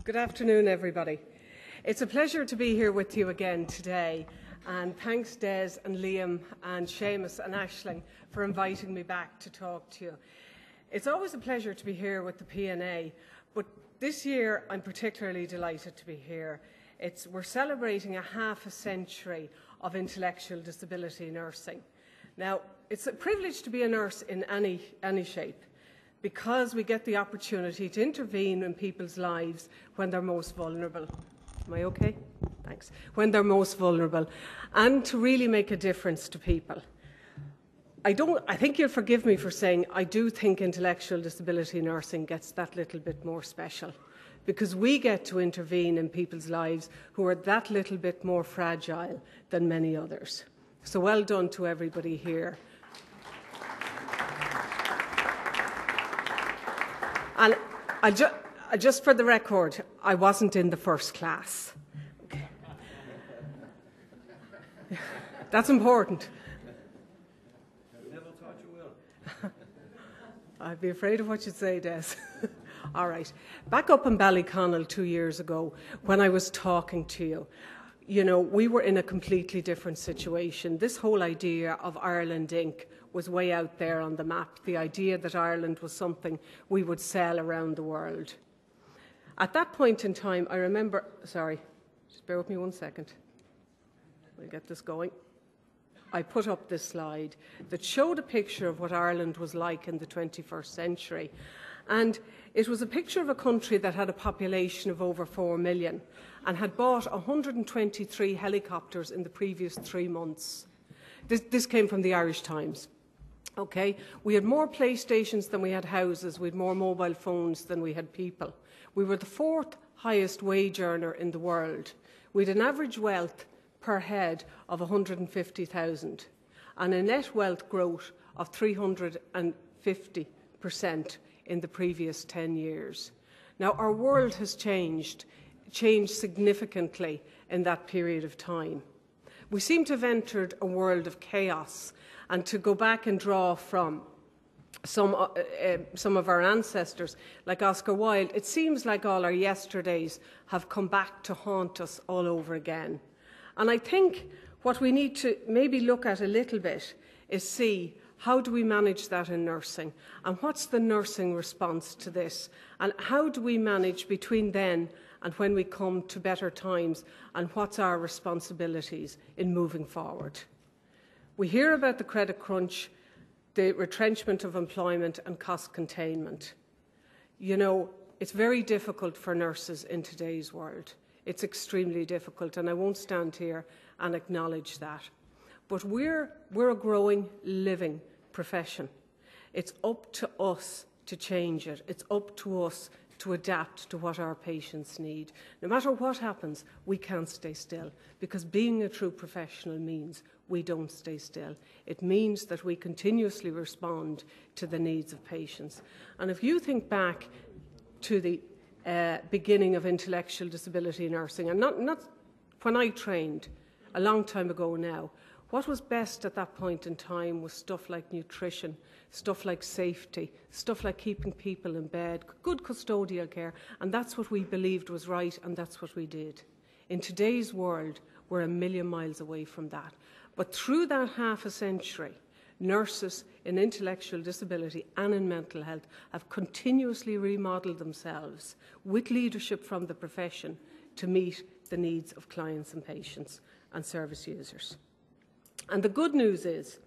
Good afternoon, everybody. It's a pleasure to be here with you again today, and thanks Des and Liam and Seamus and Aisling for inviting me back to talk to you. It's always a pleasure to be here with the P&A, but this year I'm particularly delighted to be here. We're celebrating half a century of intellectual disability nursing. Now, it's a privilege to be a nurse in any shape, because we get the opportunity to intervene in people's lives when they're most vulnerable. Am I okay? Thanks. When they're most vulnerable, and to really make a difference to people. I think you'll forgive me for saying I do think intellectual disability nursing gets that little bit more special, because we get to intervene in people's lives who are that little bit more fragile than many others. So well done to everybody here. And just for the record, I wasn't in the first class. Okay. That's important. Never thought you will. I'd be afraid of what you'd say, Des. All right. Back up in Ballyconnell 2 years ago, when I was talking to you, we were in a completely different situation. This whole idea of Ireland Inc. was way out there on the map, the idea that Ireland was something we would sell around the world. At that point in time, I remember, sorry, just bear with me 1 second. We'll get this going. I put up this slide that showed a picture of what Ireland was like in the 21st century. And it was a picture of a country that had a population of over 4 million and had bought 123 helicopters in the previous 3 months. This came from the Irish Times. Okay, we had more PlayStations than we had houses. We had more mobile phones than we had people. We were the 4th highest wage earner in the world. We had an average wealth per head of 150,000 and a net wealth growth of 350% in the previous 10 years. Now, our world has changed significantly in that period of time. We seem to have entered a world of chaos, and to go back and draw from some of our ancestors, like Oscar Wilde, it seems like all our yesterdays have come back to haunt us all over again. And I think what we need to maybe look at a little bit is see how do we manage that in nursing, and what's the nursing response to this, and how do we manage between then and when we come to better times, and what's our responsibilities in moving forward. We hear about the credit crunch, the retrenchment of employment and cost containment. It's very difficult for nurses in today's world. It's extremely difficult, and I won't stand here and acknowledge that. But we're a growing, living profession. It's up to us to change it. It's up to us to adapt to what our patients need. No matter what happens, we can't stay still, because being a true professional means we don't stay still. It means that we continuously respond to the needs of patients. And if you think back to the beginning of intellectual disability nursing, and not when I trained, a long time ago now, what was best at that point in time was stuff like nutrition, stuff like safety, stuff like keeping people in bed, good custodial care, and that's what we believed was right, and that's what we did. In today's world, we're a million miles away from that. But through that half a century, nurses in intellectual disability and in mental health have continuously remodelled themselves with leadership from the profession to meet the needs of clients and patients and service users. And the good news is,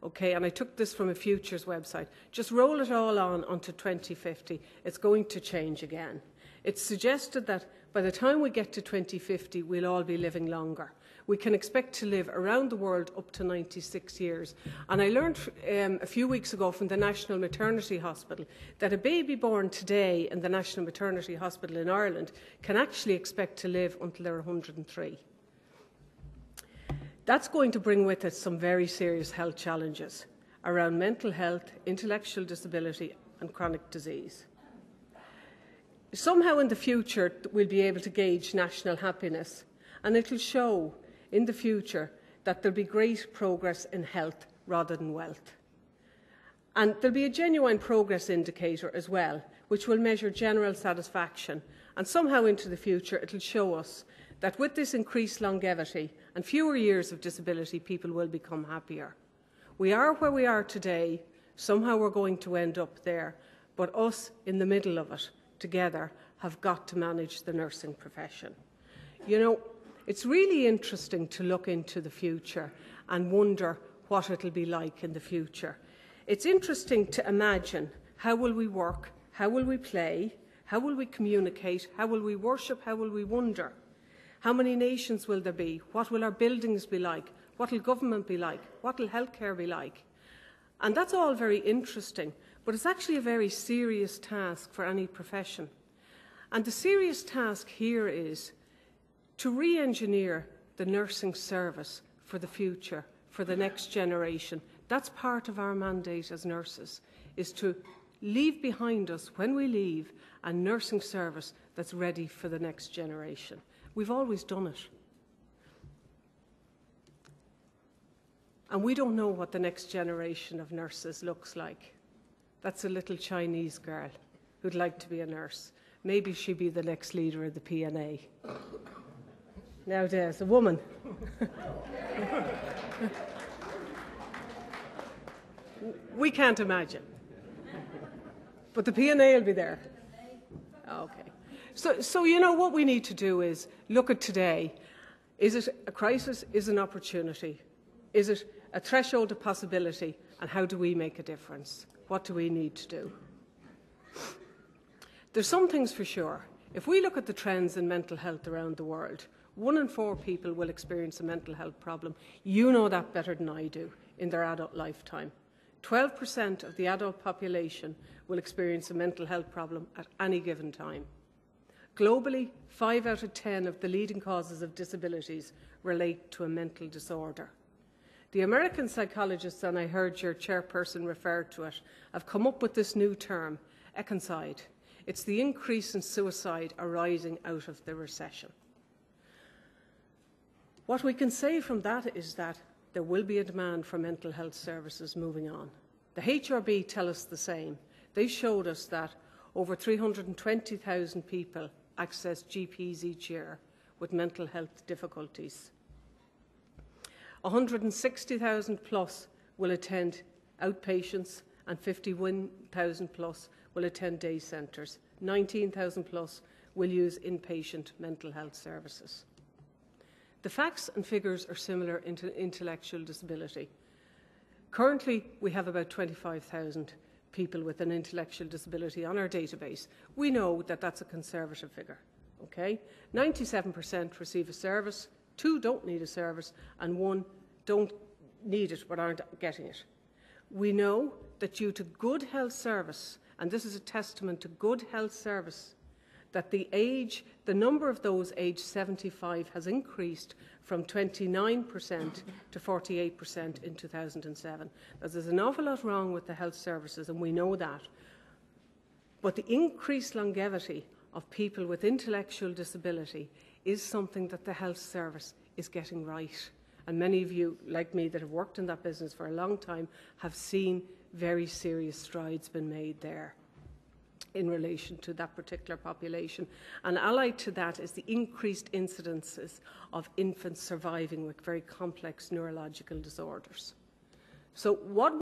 okay, and I took this from a Futures website, just roll it all on onto 2050, it's going to change again. It's suggested that by the time we get to 2050, we'll all be living longer. We can expect to live around the world up to 96 years. And I learned a few weeks ago from the National Maternity Hospital that a baby born today in the National Maternity Hospital in Ireland can actually expect to live until they're 103. That's going to bring with it some very serious health challenges around mental health, intellectual disability and chronic disease. Somehow in the future we'll be able to gauge national happiness, and it will show in the future that there'll be great progress in health rather than wealth. And there'll be a genuine progress indicator as well, which will measure general satisfaction. And somehow into the future, it'll show us that with this increased longevity and fewer years of disability, people will become happier. We are where we are today. Somehow we're going to end up there. But us in the middle of it together have got to manage the nursing profession. You know, it's really interesting to look into the future and wonder what it'll be like in the future. It's interesting to imagine, how will we work, how will we play, how will we communicate, how will we worship, how will we wonder? How many nations will there be? What will our buildings be like? What will government be like? What will healthcare be like? And that's all very interesting, but it's actually a very serious task for any profession. And the serious task here is to re-engineer the nursing service for the future, for the next generation. That's part of our mandate as nurses, is to leave behind us, when we leave, a nursing service that's ready for the next generation. We've always done it. And we don't know what the next generation of nurses looks like. That's a little Chinese girl who'd like to be a nurse. Maybe she'd be the next leader of the PNA. Now there's a woman. We can't imagine. But the PNA will be there. Okay. So you know, what we need to do is look at today. Is it a crisis? Is it an opportunity? Is it a threshold of possibility? And how do we make a difference? What do we need to do? There's some things for sure. If we look at the trends in mental health around the world, 1 in 4 people will experience a mental health problem. You know that better than I do in their adult lifetime. 12% of the adult population will experience a mental health problem at any given time. Globally, 5 out of 10 of the leading causes of disabilities relate to a mental disorder. The American psychologists, and I heard your chairperson refer to it, have come up with this new term, ecocide. It's the increase in suicide arising out of the recession. What we can say from that is that there will be a demand for mental health services moving on. The HRB tell us the same. They showed us that over 320,000 people access GPs each year with mental health difficulties. 160,000 plus will attend outpatients and 51,000 plus will attend day centres. 19,000 plus will use inpatient mental health services. The facts and figures are similar in intellectual disability. Currently, we have about 25,000 people with an intellectual disability on our database. We know that that's a conservative figure. Okay? 97% receive a service, 2 don't need a service, and 1 don't need it but aren't getting it. We know that due to good health service, and this is a testament to good health service, that the number of those aged 75 has increased from 29% to 48% in 2007. There's an awful lot wrong with the health services, and we know that. But the increased longevity of people with intellectual disability is something that the health service is getting right. And many of you, like me, that have worked in that business for a long time, have seen very serious strides been made there in relation to that particular population. And allied to that is the increased incidences of infants surviving with very complex neurological disorders. So what